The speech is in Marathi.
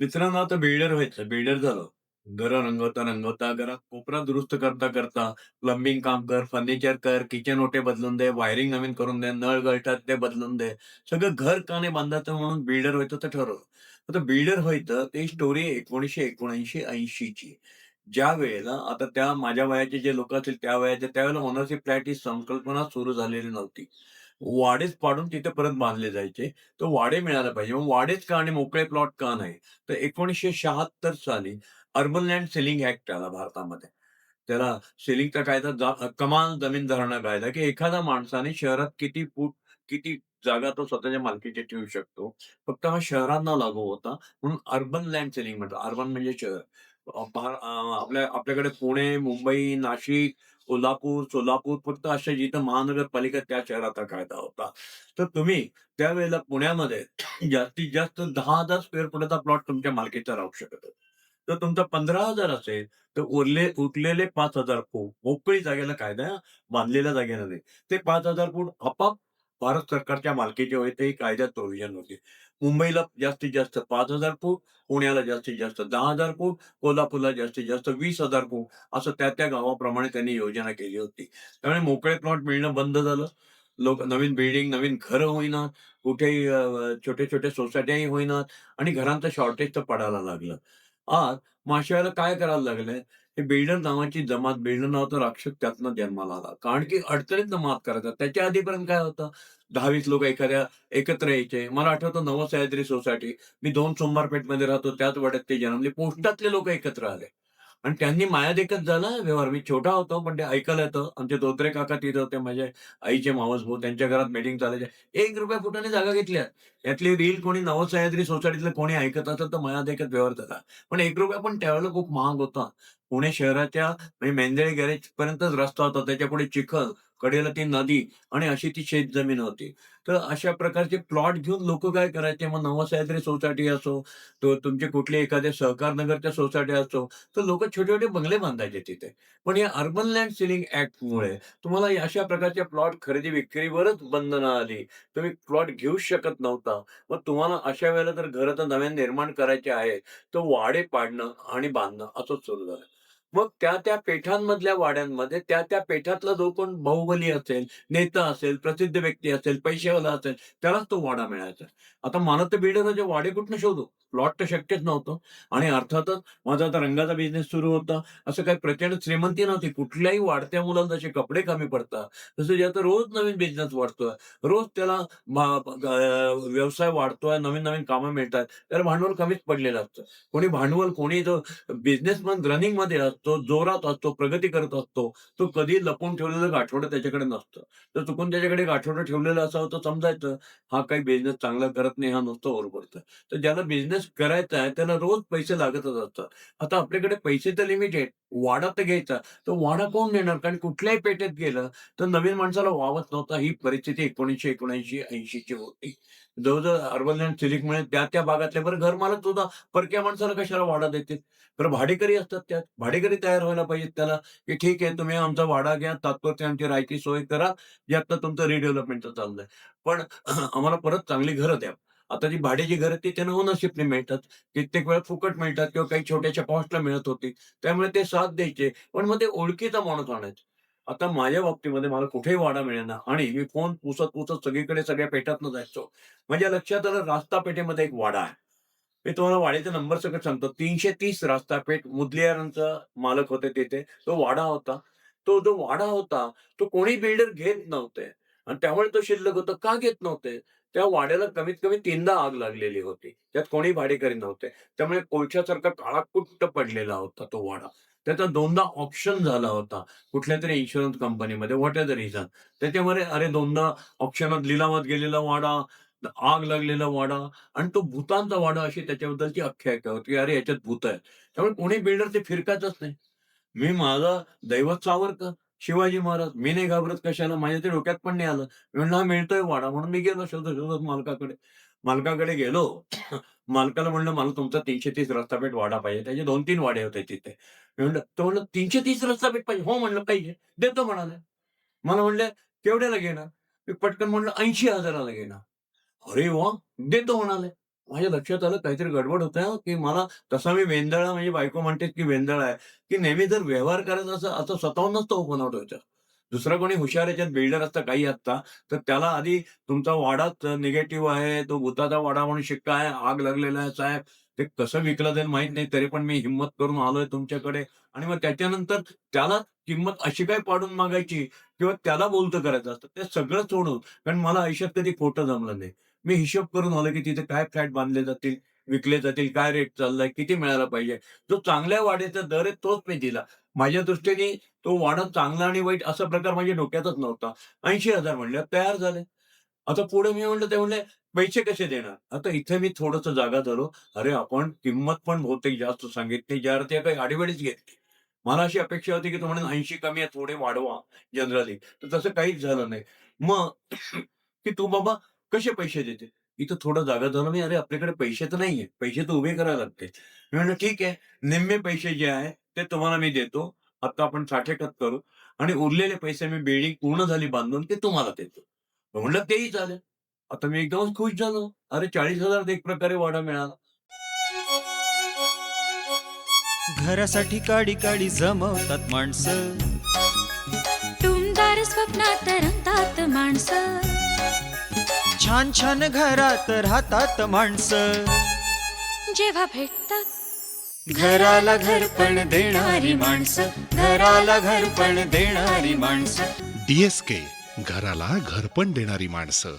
मित्रांनो, आता बिल्डर व्हायचं. बिल्डर झालो. घरं रंगवता-रंगवता, घरात कोपरा दुरुस्त करता-करता, प्लंबिंग काम कर, फर्निचर कर, किचन ओटे बदलून दे, वायरिंग नवीन करून दे, नळ गळतात ते बदलून दे. सगळं घर का नाही बांधायचं म्हणून बिल्डर व्हायचं तर ठरवलं. आता बिल्डर व्हायचं ती स्टोरी 1979-80 ची. ज्यावेळेला आता त्या माझ्या वयाचे जे लोकं असतील त्या वयाचे त्यावेळेला ओनरशिप फ्लॅट ही संकल्पना सुरू झालेली नव्हती. वाडेच पाडून तिथे परत बांधले जायचे. तर वाडे मिळायला पाहिजे. मग वाडेच का आणि मोकळे प्लॉट का नाही? तर 1976 साली अर्बन लँड सेलिंग ॲक्ट आला भारतामध्ये. त्याला सेलिंगचा कायदा कमाल जमीन धारणा कायदा, की एखाद्या माणसाने शहरात किती जागा तो स्वतःच्या मालकीची ठेवू शकतो. फक्त हा शहरांना लागू होता. म्हणून अर्बन लँड सेलिंग म्हणतात. अर्बन म्हणजे शहर. आपल्याकडे पुणे, मुंबई, नाशिक, कोल्हापूर, सोलापूर फक्त अशा जिथं महानगरपालिका त्या शहराचा कायदा होता. तर तुम्ही त्यावेळेला पुण्यामध्ये जास्तीत जास्त 10,000 स्क्वेअर फुटाचा प्लॉट तुमच्या मालकीचा राहू शकत होता. तर तुमचा 15,000 असेल, तर उरलेले 5,000 फूट मोकळी जागेला कायदा आहे हां, बांधलेल्या जागेला नाही. ते 5,000 फूट आपोआप भारत सरकारच्या मालकीचे होते. ही कायद्यात प्रोव्हिजन होती. मुंबईला जास्तीत जास्त 5,000 फूट, पुण्याला जास्तीत जास्त 10,000 फूट, कोल्हापूरला जास्तीत जास्त 20,000 फूट असं त्या गावाप्रमाणे त्यांनी योजना केली होती. त्यामुळे मोकळे प्लॉट मिळणं बंद झालं. नवीन बिल्डिंग, नवीन घरं होईनात. कुठेही छोटे-छोटे सोसायट्याही होईनात आणि घरांचं शॉर्टेज तर पडायला लागलं. आज मग अशा वेळेला काय करायला लागलंय, हे बिल्डर नावाची जमात, बिल्डर नावाचा राक्षस त्यातनं जन्माला आला. कारण की अडचणीतनं मात करायचा. त्याच्या आधीपर्यंत काय होतं, 10-20 लोकं एकत्र यायचे. मला आठवतं नवसह्याद्री सोसायटी. मी 2 सोमवारपेठमध्ये राहतो, त्याच वाड्यात ते जन्मले. पोस्टातले लोकं एकत्र आले. आणि त्यांनी मायादेखत झाला व्यवहार. मी छोटा होतो, पण ते ऐकायला येतं. आमचे धोत्रे काका तिथे होते, माझ्या आईचे मावस भाऊ. त्यांच्या घरात मीटिंग चालायच्या. ₹1 फुटाने जागा घेतल्या. यातली रील कोणी नवस सह्याद्री सोसायटीतलं कोणी ऐकत असेल, तर मायादेखत व्यवहार झाला. पण ₹1 पण त्यावेळेला खूप महाग होता. पुणे शहराच्या म्हणजे मेंदळे गॅरेजपर्यंतच रस्ता होता. त्याच्यापुढे चिखल, कडेला ती नदी आणि अशी ती शेतजमीन होती. तर अशा प्रकारचे प्लॉट घेऊन लोकं काय करायचे, मग नवस सह्याद्री सोसायटी असो, तो तुमचे कुठले एखाद्या सहकार नगरच्या सोसायटी असो, तर लोकं छोटे-छोटे बंगले बांधायचे तिथे. पण या अर्बन लँड सीलिंग ॲक्टमुळे तुम्हाला या अशा प्रकारच्या प्लॉट खरेदी-विक्रीवरच बंधनं आली. तुम्ही प्लॉट घेऊच शकत नव्हता. मग तुम्हाला अशा वेळेला जर घरं तर नव्याने निर्माण करायचे आहेत, तर वाडे पाडणं आणि बांधणं असंच सुरू झालं. मग त्या पेठांमधल्या वाड्यांमध्ये त्या पेठातला जो कोण बाहुबली असेल, नेता असेल, प्रसिद्ध व्यक्ती असेल, पैसेवाला असेल, त्यालाच तो वाडा मिळायचा. आता मला तर बिल्डरचे वाडे कुठनं शोधू? प्लॉट तर शक्यच नव्हतं आणि अर्थातच माझा आता रंगाचा बिझनेस सुरू होता. असं काही प्रचंड श्रीमंती नव्हती. कुठल्याही वाढत्या मुलाला जसे कपडे कमी पडतात, तसं ज्याचा रोज नवीन बिझनेस वाढतोय, रोज त्याला व्यवसाय वाढतोय, नवीन-नवीन कामं मिळतात. त्याला भांडवल कमीच पडलेलं असतं. कोणी जो बिझनेसमन रनिंगमध्ये असतो, जोरात असतो, प्रगती करत असतो, तो कधी लपवून ठेवलेलं गाठोडं त्याच्याकडे नसतं. तर चुकून त्याच्याकडे गाठोडं ठेवलेलं असावं तर समजायचं, हा काही बिझनेस चांगला करत नाही, हा नुसतं ओरबडतोय. तर ज्याला बिझनेस करायचा आहे, त्याला रोज पैसे लागतच असतात. आता आपल्याकडे पैसे तर लिमिटेड, वाडा तर घ्यायचा. तर वाडा कोण देणार? कारण कुठल्याही पेठेत गेलं, तर नवीन माणसाला वावच नव्हता. ही परिस्थिती 1979-80 ची होती. जवळ-जवळ अर्बन लँड सिलिंगमुळे त्या भागातले बरं घरमालक सुद्धा परक्या माणसाला कशाला वाडा देतील? तर भाडेकरी असतात त्यात. भाडेकरी तयार व्हायला पाहिजेत त्याला, की ठीक आहे तुम्ही आमचा वाडा घ्या, तात्पुरती आमची राहायची सोय करा, जे आता तुमचं रिडेव्हलपमेंटचं चाललंय. पण आम्हाला परत चांगली घरं द्या. आता जी भाड्याची घरं ती त्यांना ओनरशिपने मिळतात. कित्येक वेळा फुकट मिळतात किंवा काही छोट्याशा कॉस्टला मिळत होती. त्यामुळे ते साथ द्यायचे. पण मग ते ओळखीचा माणूस आणायचा. आता माझ्या बाबतीमध्ये मला कुठेही वाडा मिळेना आणि मी फोन पुसत सगळीकडे सगळ्या पेठातनं जायचो. माझ्या लक्षात आलं रास्ता पेठेमध्ये एक वाडा आहे. मी तुम्हाला वाड्याचा नंबर सकट सांगतो. 330 रास्ता पेठ मुदलियारांचा मालक होते तिथे. तो वाडा होता. तो जो वाडा होता, तो कोणी बिल्डर घेत नव्हते आणि त्यामुळे तो शिल्लक होता. का घेत नव्हते? त्या वाड्याला कमीत कमी 3दा आग लागलेली होती. त्यात कोणी भाडेकरी नव्हते. त्यामुळे कोळशासारखा काळाकुट्ट पडलेला होता तो वाडा. त्याचा 2दा ऑक्शन झाला होता. कुठल्यातरी इन्शुरन्स कंपनीमध्ये व्हॉट एव्हर द रिझन. त्याच्यामध्ये अरे 2दा ऑक्शनात लिलावात गेलेला वाडा, आग लागलेला वाडा आणि तो भुतांचा वाडा अशी त्याच्याबद्दलची आख्यायिका होती, की अरे याच्यात भूत आहेत. त्यामुळे कोणी बिल्डर ते फिरकायचंच नाही. मी माझा दैवत सावरकर, शिवाजी महाराज. मी नाही घाबरत कशाला. माझ्या ते डोक्यात पण नाही आलं. मी म्हणलं, "हा मिळतोय वाडा." म्हणून मी गेलो शोधत-शोधत मालकाकडे. मालकाकडे गेलो. मालकाला म्हणलं, "मला तुमचा 330 रस्तापेठ वाडा पाहिजे." त्याचे 2-3 वाडे होते तिथे. मी म्हणलं तो म्हणला, "330 रस्तापेठ पाहिजे?" "हो." म्हणलं, "पाहिजे." "देतो." म्हणाले. मला म्हणले, "केवढ्याला घेणार?" मी पटकन म्हणलं, "80,000 ला घेणार." "अरे वाह! देतो." म्हणाले. माझ्या लक्षात आलं काहीतरी गडबड होते हां, की मला तसा मी वेंदळा म्हणजे बायको म्हणते, की वेंदळा आहे, की नेहमी जर व्यवहार करायचा असं असं स्वतःहूनच तो ओपन आउट व्हायचा. दुसरा कोणी हुशार याच्यात बिल्डर असता, काही असता, तर त्याला आधी तुमचा वाडाच निगेटिव्ह आहे, तो भुताचा वाडा म्हणून शिक्का आहे, आग लागलेला आहे साहेब, ते कसं विकलं जाईल माहीत नाही, तरी पण मी हिम्मत करून आलोय तुमच्याकडे आणि मग त्याच्यानंतर त्याला किंमत अशी काय पाडून मागायची किंवा त्याला बोलतं करायचं असतं. ते सगळं सोडून कारण मला आयुष्यात कधी खोटं जमलं नाही. मी हिशोब करून आलो, की तिथे काय फ्लॅट बांधले जातील, विकले जातील, काय रेट चाललाय, किती मिळायला पाहिजे. जो चांगल्या वाड्याचा दर आहे तोच मी दिला. माझ्या दृष्टीने तो वाडा चांगला आणि वाईट असा प्रकार माझ्या डोक्यातच नव्हता. 80,000 म्हणल्यावर तयार झाले. आता पुढे मी म्हटलं ते म्हणले, "पैसे कसे देणार?" आता इथे मी थोडंसं जागा झालो. अरे, आपण किंमत पण बहुतेक जास्त सांगितली, ज्यावर ते काही आडीवडीच घेतली. मला अशी अपेक्षा होती, की तो म्हणेल 80 कमी आहे, थोडे वाढवा जनरली. तर तसं काहीच झालं नाही. मग की "तू बाबा कसे पैसे देते?" इथं थोडं जागा झालो मी. "अरे, आपल्याकडे पैसे तर नाहीये. पैसे तर उभे करावे लागतील." मी म्हटलं, "ठीक आहे, निम्मे पैसे जे आहे ते तुम्हाला मी देतो. आता आपण साठेकत करू आणि उरलेले पैसे मी बिल्डिंग पूर्ण झाली बांधून ते तुम्हाला देतो." म्हटलं, "तेही चालेल." आता मी एकदमच खुश झालो. अरे 40,000 एक प्रकारे वाडा मिळाला. घरासाठी काडी काडी जमवतात माणसं. टुमदार स्वप्नात रंगतात माणसं. छान छान घरात राहतात माणसं. जेव्हा भेटतात घराला घरपण देणारी माणसं. घराला घरपण देणारी माणसं. DSK घराला घरपण देणारी माणसं.